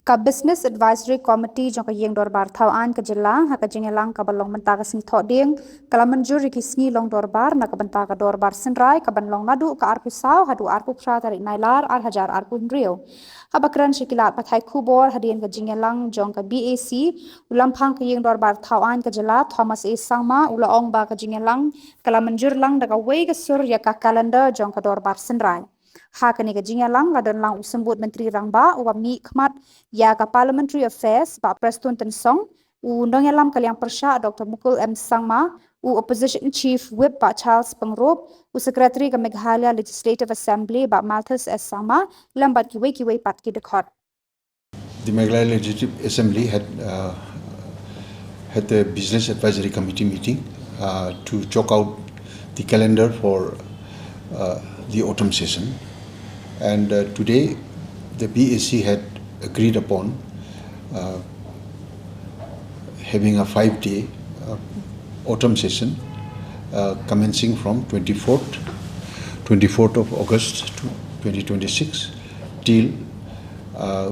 Ka Business Advisory Committee jong ka Iing Dorbar Thawaiñ ka Jylla ha ka Jylla ka balong banta ka sing tho ding kala manjur ki sngi long Dorbar na ka banta ka Dorbar Synrai ka banlong Naduh ka arpu saw hadu arpu Tarik Nailar ar hajar arpu Rio ha bakran shikilat pathai Khubor hadian ka Jylla jong ka BAC ulam phang ka Iing Dorbar Thawaiñ ka Jylla Thomas A Sangma ula ong ba ka Jylla kala manjur lang daga wei ka sur ya ka calendar jong ka Dorbar Synrai ha ka ni ka Jylla ladan lang usambut menteri rangba uwa mi khmat ya ka Parliamentary Affairs ba Preston Tensong undang yalam kaliang persya Dr. Mukul M Sangma Opposition Chief Whip ba Charles Pengrop Secretary ka Meghalaya Legislative Assembly ba Malthus S Sangma lambat kiwei pat ki dekhot. The Meghalaya Legislative Assembly had the Business Advisory Committee meeting to chalk out the calendar for the autumn session, and today the BAC had agreed upon having a 5-day autumn session commencing from 24th of August 2026 till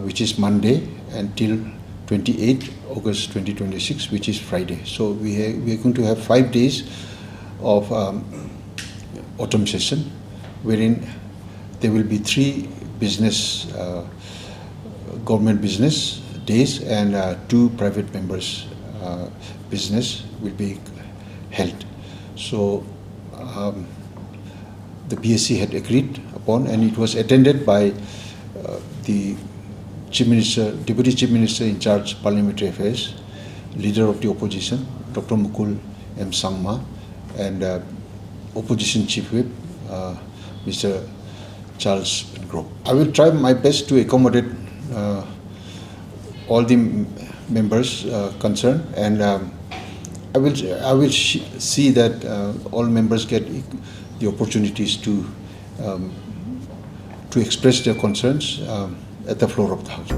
which is Monday, and till 28th August 2026 which is Friday. So we are going to have 5 days of autumn session, wherein there will be 3 business government business days and 2 private members business will be held. So the BSc had agreed upon, and it was attended by the Chief Minister, Deputy Chief Minister in charge Parliamentary Affairs, Leader of the Opposition, Dr. Mukul M Sangma, and Opposition Chief Whip, Mr. Charles Pengrop. I will try my best to accommodate all the members concerned, and I will see that all members get the opportunities to express their concerns at the floor of the House.